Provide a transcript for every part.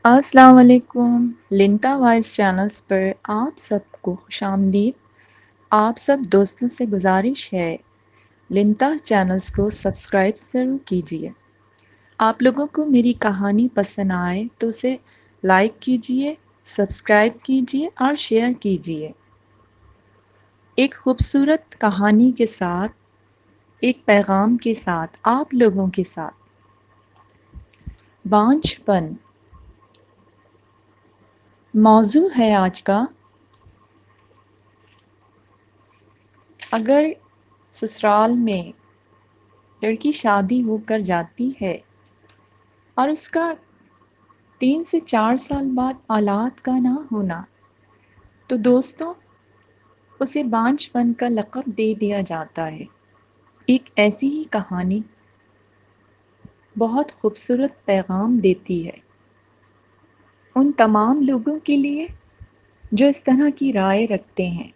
السلام علیکم، لنتا voice channels پر آپ سب کو خوش آمدید۔ آپ سب دوستوں سے گزارش ہے لنتا چینلز کو سبسکرائب ضرور کیجیے۔ آپ لوگوں کو میری کہانی پسند آئے تو اسے لائک کیجیے، سبسکرائب کیجیے اور شیئر کیجیے۔ ایک خوبصورت کہانی کے ساتھ، ایک پیغام کے ساتھ، آپ لوگوں کے ساتھ۔ بانجھ پن موضوع ہے آج کا۔ اگر سسرال میں لڑکی شادی ہو کر جاتی ہے اور اس کا 3 سے 4 سال بعد اولاد کا نہ ہونا، تو دوستوں اسے بانجھ پن کا لقب دے دیا جاتا ہے۔ ایک ایسی ہی کہانی بہت خوبصورت پیغام دیتی ہے ان تمام لوگوں کے لیے جو اس طرح کی رائے رکھتے ہیں۔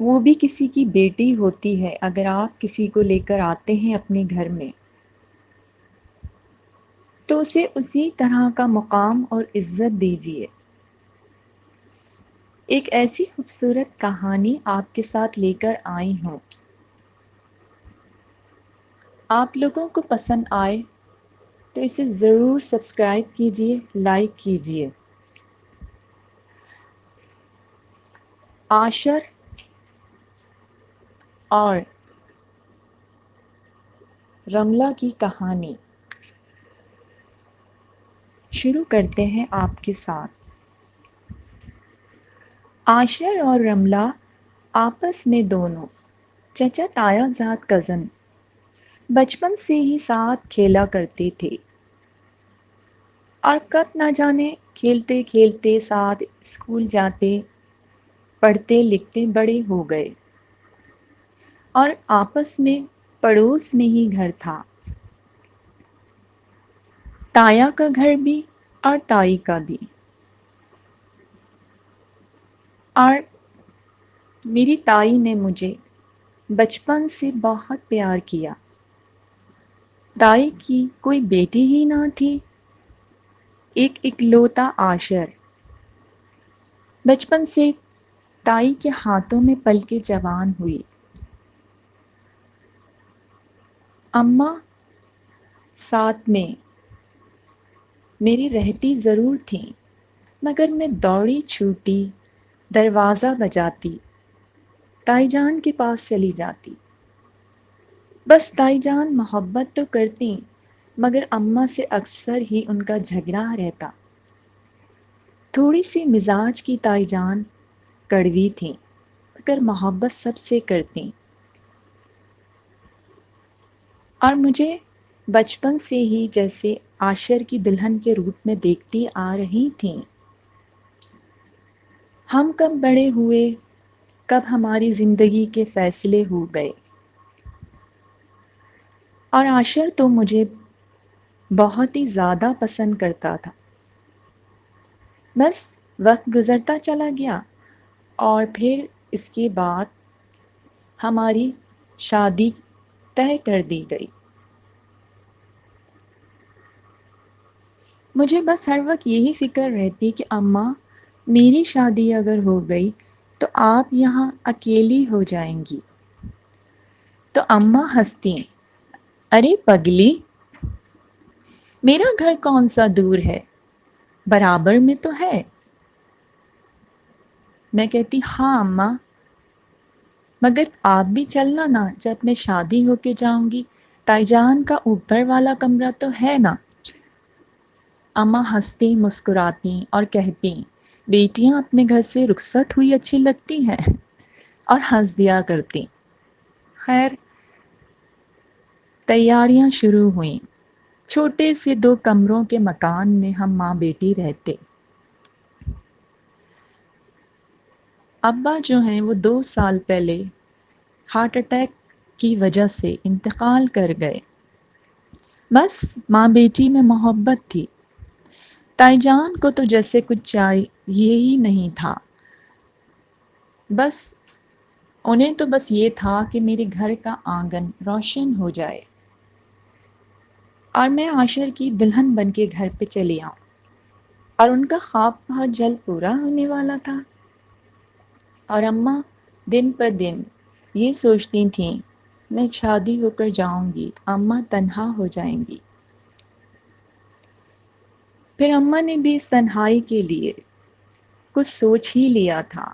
وہ بھی کسی کی بیٹی ہوتی ہے۔ اگر آپ کسی کو لے کر آتے ہیں اپنے گھر میں تو اسے اسی طرح کا مقام اور عزت دیجیے۔ ایک ایسی خوبصورت کہانی آپ کے ساتھ لے کر آئی ہوں۔ آپ لوگوں کو پسند آئے تو اسے ضرور سبسکرائب کیجیے، لائک کیجیے۔ عاشر اور رملہ کی کہانی شروع کرتے ہیں آپ کے ساتھ۔ عاشر اور رملہ آپس میں دونوں چچا تایا زاد کزن بچپن سے ہی ساتھ کھیلا کرتے تھے، اور کب نہ جانے کھیلتے کھیلتے ساتھ اسکول جاتے، پڑھتے لکھتے بڑے ہو گئے، اور آپس میں پڑوس میں ہی گھر تھا۔ تایا کا گھر بھی اور تائی کا بھی۔ اور میری تائی نے مجھے بچپن سے بہت پیار کیا۔ تائی کی کوئی بیٹی ہی نہ تھی، ایک اکلوتا عاشر۔ بچپن سے تائی کے ہاتھوں میں پل کے جوان ہوئی۔ اماں ساتھ میں میری رہتی ضرور تھیں، مگر میں دوڑی چھوٹی دروازہ بجاتی تائی جان کے پاس چلی جاتی۔ بس تائی جان محبت تو کرتی، مگر اماں سے اکثر ہی ان کا جھگڑا رہتا۔ تھوڑی سی مزاج کی تائی جان کڑوی تھیں، مگر محبت سب سے کرتیں، اور مجھے بچپن سے ہی جیسے عاشر کی دلہن کے روپ میں دیکھتی آ رہی تھیں۔ ہم کب بڑے ہوئے، کب ہماری زندگی کے فیصلے ہو گئے، اور عاشر تو مجھے بہت ہی زیادہ پسند کرتا تھا۔ بس وقت گزرتا چلا گیا، اور پھر اس کے بعد ہماری شادی طے کر دی گئی۔ مجھے بس ہر وقت یہی فکر رہتی کہ اماں میری شادی اگر ہو گئی تو آپ یہاں اکیلی ہو جائیں گی۔ تو اماں ہنستی، ارے پگلی، میرا گھر کون سا دور ہے، برابر میں تو ہے۔ میں کہتی ہاں اماں، مگر آپ بھی چلنا نا جب میں شادی ہو کے جاؤں گی، تائی جان کا اوپر والا کمرہ تو ہے نا۔ اماں ہنستی مسکراتی اور کہتی، بیٹیاں اپنے گھر سے رخصت ہوئی اچھی لگتی ہیں، اور ہنس دیا کرتی۔ خیر، تیاریاں شروع ہوئیں۔ چھوٹے سے 2 کمروں کے مکان میں ہم ماں بیٹی رہتے۔ ابا جو ہیں وہ 2 سال پہلے ہارٹ اٹیک کی وجہ سے انتقال کر گئے۔ بس ماں بیٹی میں محبت تھی۔ تائی جان کو تو جیسے کچھ چاہیے ہی نہیں تھا، بس انہیں تو بس یہ تھا کہ میرے گھر کا آنگن روشن ہو جائے اور میں عاشر کی دلہن بن کے گھر پہ چلی آؤں۔ اور ان کا خواب بہت جلد پورا ہونے والا تھا۔ اور اماں دن پر دن یہ سوچتی تھیں میں شادی ہو کر جاؤں گی، اماں تنہا ہو جائیں گی۔ پھر اماں نے بھی اس تنہائی کے لیے کچھ سوچ ہی لیا تھا۔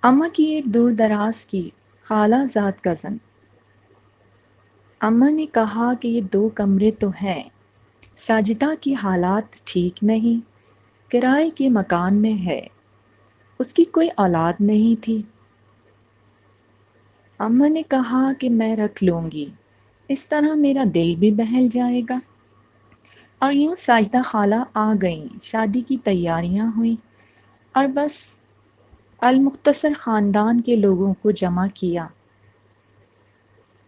اماں کی ایک دور دراز کی خالہ زاد کزن، اماں نے کہا کہ یہ 2 کمرے تو ہیں، ساجدہ کی حالات ٹھیک نہیں، کرائے کے مکان میں ہے، اس کی کوئی اولاد نہیں تھی۔ اماں نے کہا کہ میں رکھ لوں گی، اس طرح میرا دل بھی بہل جائے گا۔ اور یوں ساجدہ خالہ آ گئیں، شادی کی تیاریاں ہوئیں، اور بس المختصر خاندان کے لوگوں کو جمع کیا،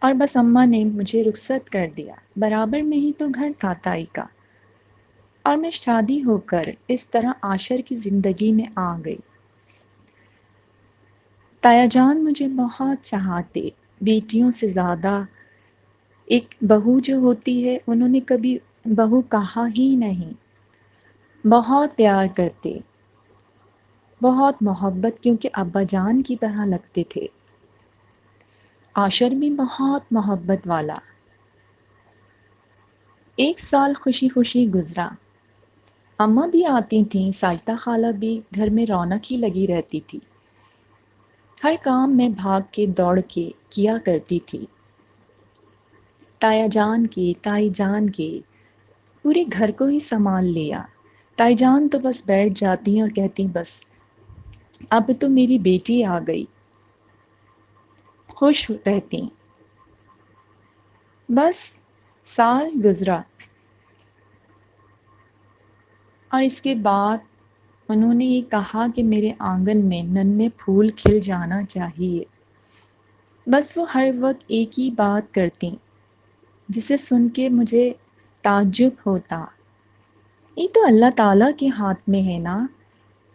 اور بس اماں نے مجھے رخصت کر دیا۔ برابر میں ہی تو گھر تھا تائی کا، اور میں شادی ہو کر اس طرح عاشر کی زندگی میں آ گئی۔ تایا جان مجھے بہت چاہتے، بیٹیوں سے زیادہ۔ ایک بہو جو ہوتی ہے، انہوں نے کبھی بہو کہا ہی نہیں، بہت پیار کرتے، بہت محبت، کیونکہ ابا جان کی طرح لگتے تھے۔ عاشر بھی بہت محبت والا۔ 1 سال خوشی خوشی گزرا۔ اماں بھی آتی تھیں، ساجدہ خالہ بھی، گھر میں رونق ہی لگی رہتی تھی۔ ہر کام میں بھاگ کے دوڑ کے کیا کرتی تھی۔ تایا جان کے، تائی جان کے، پورے گھر کو ہی سنبھال لیا۔ تائی جان تو بس بیٹھ جاتی اور کہتی بس اب تو میری بیٹی آ گئی، خوش رہتی۔ بس سال گزرا، اور اس کے بعد انہوں نے یہ کہا کہ میرے آنگن میں ننھے پھول کھل جانا چاہیے۔ بس وہ ہر وقت ایک ہی بات کرتی، جسے سن کے مجھے تعجب ہوتا، یہ تو اللہ تعالیٰ کے ہاتھ میں ہے نا،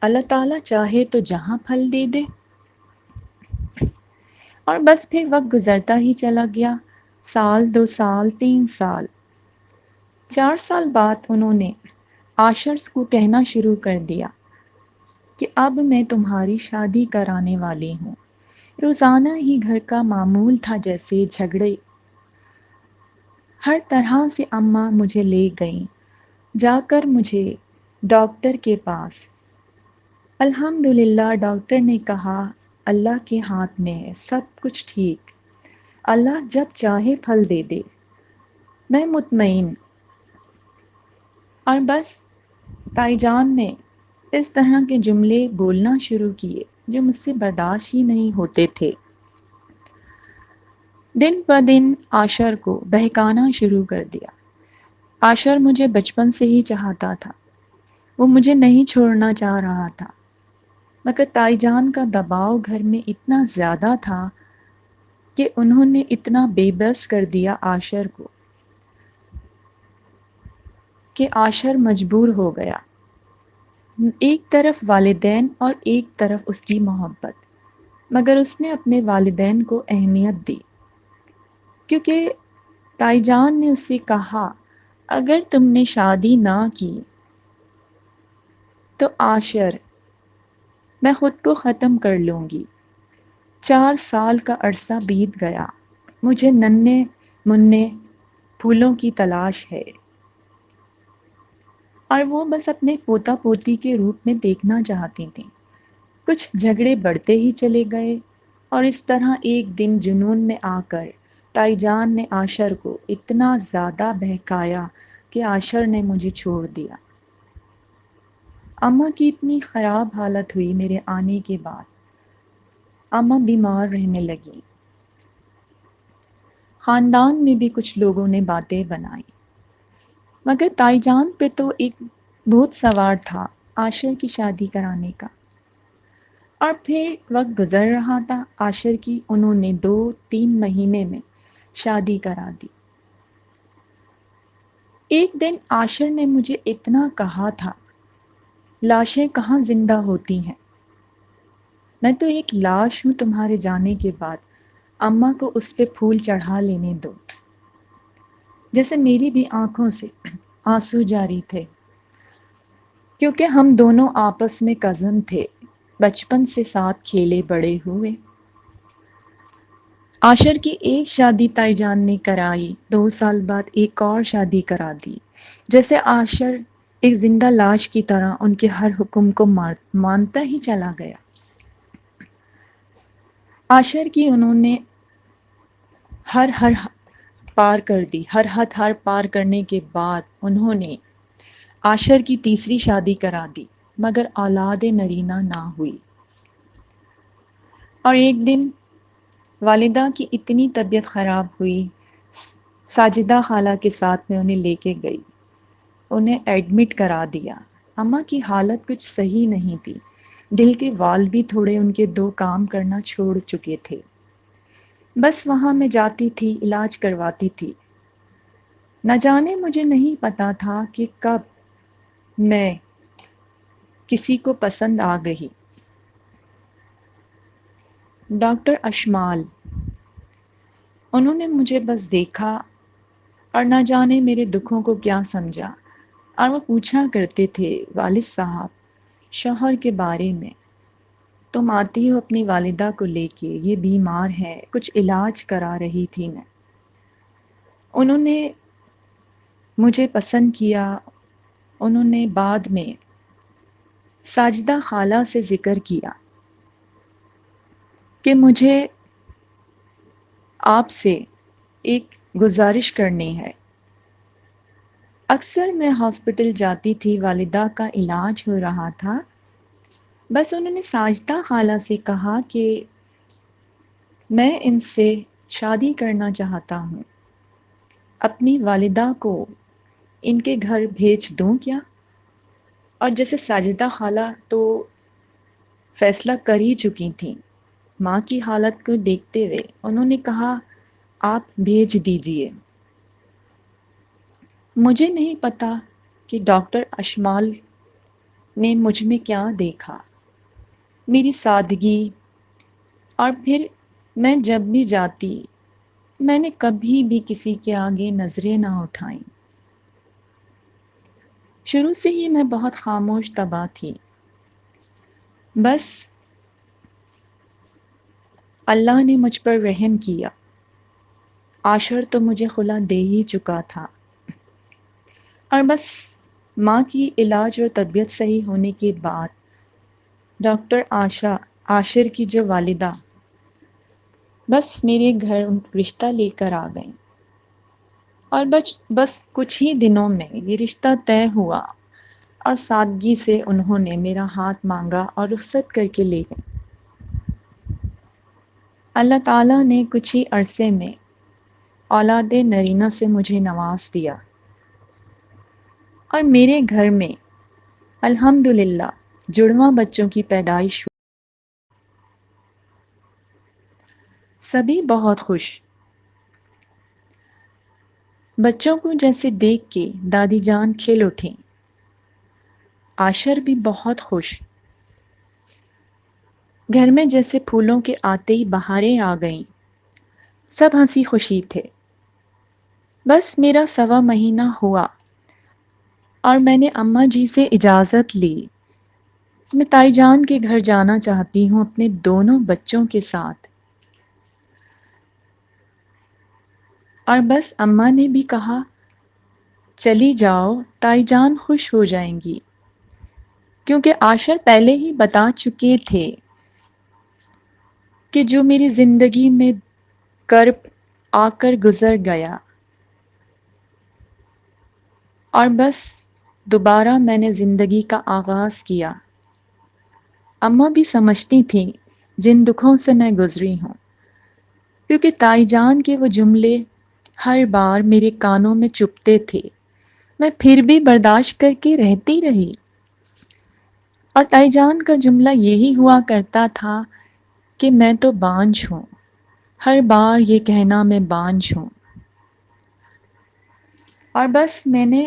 اللہ تعالیٰ چاہے تو جہاں پھل دے دے۔ اور بس پھر وقت گزرتا ہی چلا گیا، سال، 2 سال، 3 سال، 4 سال بعد انہوں نے عاشرز کو کہنا شروع کر دیا کہ اب میں تمہاری شادی کرانے والی ہوں۔ روزانہ ہی گھر کا معمول تھا، جیسے جھگڑے۔ ہر طرح سے اماں مجھے لے گئیں، جا کر مجھے ڈاکٹر کے پاس۔ الحمدللہ ڈاکٹر نے کہا اللہ کے ہاتھ میں ہے، سب کچھ ٹھیک، اللہ جب چاہے پھل دے دے۔ میں مطمئن۔ اور بس تائی جان نے اس طرح کے جملے بولنا شروع کیے جو مجھ سے برداشت ہی نہیں ہوتے تھے۔ دن بہ دن عاشر کو بہکانا شروع کر دیا۔ عاشر مجھے بچپن سے ہی چاہتا تھا، وہ مجھے نہیں چھوڑنا چاہ رہا تھا، مگر تائی جان کا دباؤ گھر میں اتنا زیادہ تھا کہ انہوں نے اتنا بے بس کر دیا عاشر کو کہ عاشر مجبور ہو گیا۔ ایک طرف والدین اور ایک طرف اس کی محبت، مگر اس نے اپنے والدین کو اہمیت دی، کیونکہ تائی جان نے اس سے کہا اگر تم نے شادی نہ کی تو عاشر میں خود کو ختم کر لوں گی۔ 4 سال کا عرصہ بیت گیا، مجھے ننھے منھے پھولوں کی تلاش ہے، اور وہ بس اپنے پوتا پوتی کے روپ میں دیکھنا چاہتی تھیں۔ کچھ جھگڑے بڑھتے ہی چلے گئے، اور اس طرح ایک دن جنون میں آ کر تائی جان نے عاشر کو اتنا زیادہ بہکایا کہ عاشر نے مجھے چھوڑ دیا۔ اماں کی اتنی خراب حالت ہوئی میرے آنے کے بعد، اماں بیمار رہنے لگی۔ خاندان میں بھی کچھ لوگوں نے باتیں بنائی، مگر تائی جان پہ تو ایک بھوت سوار تھا عاشر کی شادی کرانے کا۔ اور پھر وقت گزر رہا تھا، عاشر کی انہوں نے 2-3 مہینے میں شادی کرا دی۔ ایک دن عاشر نے مجھے اتنا کہا تھا لاشیں کہاں زندہ ہوتی ہیں، میں تو ایک لاش ہوں، تمہارے جانے کے بعد اماں کو اس پہ پھول چڑھا لینے دو۔ جیسے میری بھی آنکھوں سے آنسو جاری تھے۔ کیونکہ ہم دونوں آپس میں کزن تھے، بچپن سے ساتھ کھیلے بڑے ہوئے۔ عاشر کی ایک شادی تائی جان نے کرائی، 2 سال بعد ایک اور شادی کرا دی، جیسے عاشر ایک زندہ لاش کی طرح ان کے ہر حکم کو مانتا ہی چلا گیا۔ عاشر کی انہوں نے ہر پار کر دی، ہر حد پار کرنے کے بعد انہوں نے عاشر کی تیسری شادی کرا دی، مگر اولاد نرینہ نہ ہوئی۔ اور ایک دن والدہ کی اتنی طبیعت خراب ہوئی، ساجدہ خالہ کے ساتھ میں انہیں لے کے گئی، انہیں ایڈمٹ کرا دیا۔ اماں کی حالت کچھ صحیح نہیں تھی، دل کے وال بھی تھوڑے ان کے 2 کام کرنا چھوڑ چکے تھے۔ بس وہاں میں جاتی تھی، علاج کرواتی تھی۔ نہ جانے مجھے نہیں پتا تھا کہ کب میں کسی کو پسند آ گئی۔ ڈاکٹر اشمال، انہوں نے مجھے بس دیکھا اور نہ جانے میرے دکھوں کو کیا سمجھا، اور وہ پوچھا کرتے تھے، والد صاحب، شوہر کے بارے میں، تم آتی ہو اپنی والدہ کو لے کے، یہ بیمار ہے، کچھ علاج کرا رہی تھی میں۔ انہوں نے مجھے پسند کیا۔ انہوں نے بعد میں ساجدہ خالہ سے ذکر کیا کہ مجھے آپ سے ایک گزارش کرنی ہے۔ اکثر میں ہاسپٹل جاتی تھی، والدہ کا علاج ہو رہا تھا، بس انہوں نے ساجدہ خالہ سے کہا کہ میں ان سے شادی کرنا چاہتا ہوں، اپنی والدہ کو ان کے گھر بھیج دوں کیا؟ اور جیسے ساجدہ خالہ تو فیصلہ کر ہی چکی تھیں، ماں کی حالت کو دیکھتے ہوئے انہوں نے کہا، آپ بھیج دیجئے۔ مجھے نہیں پتا کہ ڈاکٹر اشمال نے مجھ میں کیا دیکھا، میری سادگی، اور پھر میں جب بھی جاتی میں نے کبھی بھی کسی کے آگے نظریں نہ اٹھائیں۔ شروع سے ہی میں بہت خاموش طبع تھی، بس اللہ نے مجھ پر رحم کیا۔ عاشر تو مجھے خلا دے ہی چکا تھا، اور بس ماں کی علاج اور طبیعت صحیح ہونے کے بعد ڈاکٹر آشا، عاشر کی جو والدہ، بس میرے گھر رشتہ لے کر آ گئیں، اور بس کچھ ہی دنوں میں یہ رشتہ طے ہوا، اور سادگی سے انہوں نے میرا ہاتھ مانگا اور رخصت کر کے لے گئے۔ اللہ تعالیٰ نے کچھ ہی عرصے میں اولاد نرینہ سے مجھے نواز دیا، اور میرے گھر میں الحمدللہ جڑواں بچوں کی پیدائش ہوئی۔ سبھی بہت خوش، بچوں کو جیسے دیکھ کے دادی جان کھل اٹھیں۔ عاشر بھی بہت خوش، گھر میں جیسے پھولوں کے آتے ہی بہاریں آ گئیں، سب ہنسی خوشی تھے۔ بس میرا 1.25 مہینہ ہوا اور میں نے اماں جی سے اجازت لی، میں تائی جان کے گھر جانا چاہتی ہوں اپنے دونوں بچوں کے ساتھ۔ اور بس اماں نے بھی کہا، چلی جاؤ، تائی جان خوش ہو جائیں گی، کیونکہ عاشر پہلے ہی بتا چکے تھے کہ جو میری زندگی میں کرب آ کر گزر گیا، اور بس دوبارہ میں نے زندگی کا آغاز کیا۔ اماں بھی سمجھتی تھیں جن دکھوں سے میں گزری ہوں، کیونکہ تائی جان کے وہ جملے ہر بار میرے کانوں میں چبھتے تھے، میں پھر بھی برداشت کر کے رہتی رہی۔ اور تائی جان کا جملہ یہی ہوا کرتا تھا کہ میں تو بانجھ ہوں، ہر بار یہ کہنا میں بانجھ ہوں۔ اور بس میں نے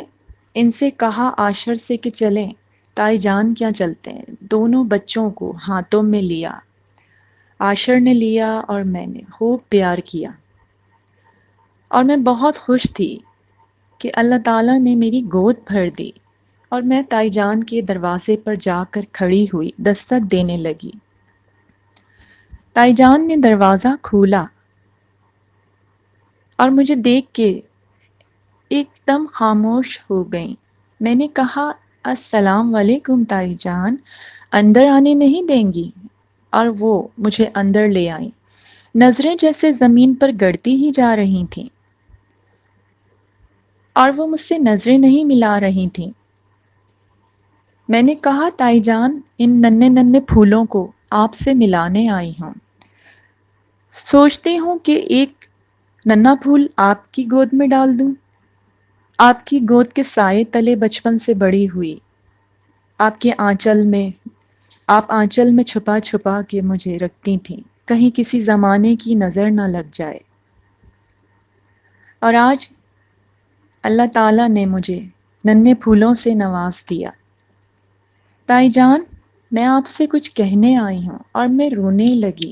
ان سے کہا عاشر سے کہ چلیں، تائی جان کیا چلتے ہیں۔ دونوں بچوں کو ہاتھوں میں لیا، عاشر نے لیا اور میں نے خوب پیار کیا، اور میں بہت خوش تھی کہ اللہ تعالیٰ نے میری گود بھر دی۔ اور میں تائی جان کے دروازے پر جا کر کھڑی ہوئی دستک دینے لگی۔ تائی جان نے دروازہ کھولا اور مجھے دیکھ کے ایک دم خاموش ہو گئیں۔ میں نے کہا السلام علیکم تائی جان، اندر آنے نہیں دیں گی؟ اور وہ مجھے اندر لے آئیں، نظریں جیسے زمین پر گڑتی ہی جا رہی تھیں، اور وہ مجھ سے نظریں نہیں ملا رہی تھیں۔ میں نے کہا تائی جان، ان ننھے ننھے پھولوں کو آپ سے ملانے آئی ہوں۔ سوچتی ہوں کہ ایک ننھا پھول آپ کی گود میں ڈال دوں۔ آپ کی گود کے سائے تلے بچپن سے بڑی ہوئی، آپ کے آنچل میں، آپ آنچل میں چھپا چھپا کے مجھے رکھتی تھیں، کہیں کسی زمانے کی نظر نہ لگ جائے۔ اور آج اللہ تعالیٰ نے مجھے ننھے پھولوں سے نواز دیا۔ تائی جان، میں آپ سے کچھ کہنے آئی ہوں، اور میں رونے لگی۔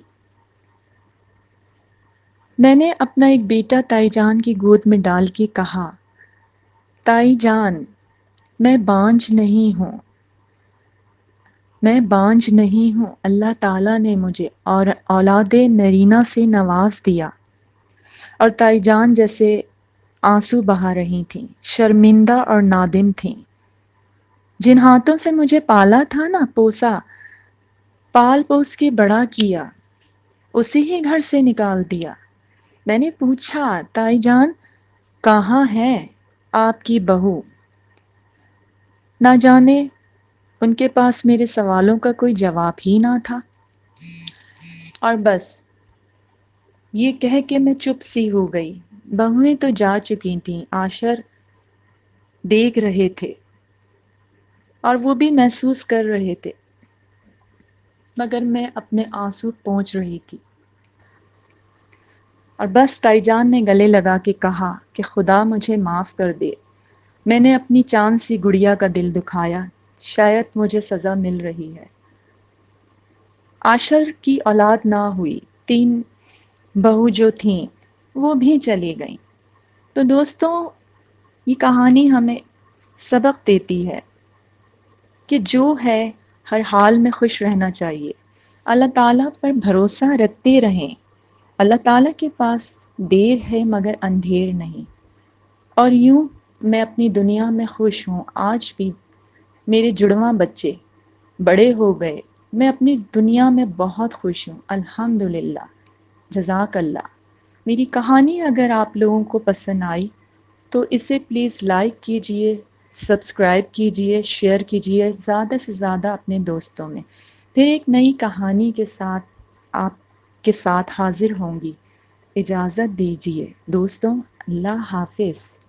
میں نے اپنا ایک بیٹا تائی جان کی گود میں ڈال کے کہا، تائی جان، میں بانجھ نہیں ہوں، میں بانجھ نہیں ہوں، اللہ تعالیٰ نے مجھے اور اولاد نرینہ سے نواز دیا۔ اور تائی جان جیسے آنسو بہا رہی تھیں، شرمندہ اور نادم تھیں۔ جن ہاتھوں سے مجھے پالا تھا نا، پوسا، پال پوس کے بڑا کیا، اسی ہی گھر سے نکال دیا۔ میں نے پوچھا تائی جان، کہاں ہے آپ کی بہو؟ نہ جانے ان کے پاس میرے سوالوں کا کوئی جواب ہی نہ تھا، اور بس یہ کہہ کے میں چپ سی ہو گئی۔ بہویں تو جا چکی تھیں، عاشر دیکھ رہے تھے، اور وہ بھی محسوس کر رہے تھے، مگر میں اپنے آنسو پہنچ رہی تھی۔ اور بس تائی جان نے گلے لگا کے کہا کہ خدا مجھے معاف کر دے، میں نے اپنی چاند سی گڑیا کا دل دکھایا، شاید مجھے سزا مل رہی ہے۔ عاشر کی اولاد نہ ہوئی، 3 بہو جو تھیں وہ بھی چلی گئیں۔ تو دوستوں، یہ کہانی ہمیں سبق دیتی ہے کہ جو ہے ہر حال میں خوش رہنا چاہیے، اللہ تعالیٰ پر بھروسہ رکھتے رہیں۔ اللہ تعالیٰ کے پاس دیر ہے مگر اندھیر نہیں۔ اور یوں میں اپنی دنیا میں خوش ہوں۔ آج بھی میرے جڑواں بچے بڑے ہو گئے، میں اپنی دنیا میں بہت خوش ہوں، الحمدللہ۔ جزاک اللہ۔ میری کہانی اگر آپ لوگوں کو پسند آئی تو اسے پلیز لائک کیجئے، سبسکرائب کیجئے، شیئر کیجئے زیادہ سے زیادہ اپنے دوستوں میں۔ پھر ایک نئی کہانی کے ساتھ آپ کے ساتھ حاضر ہوں گی۔ اجازت دیجئے دوستوں، اللہ حافظ۔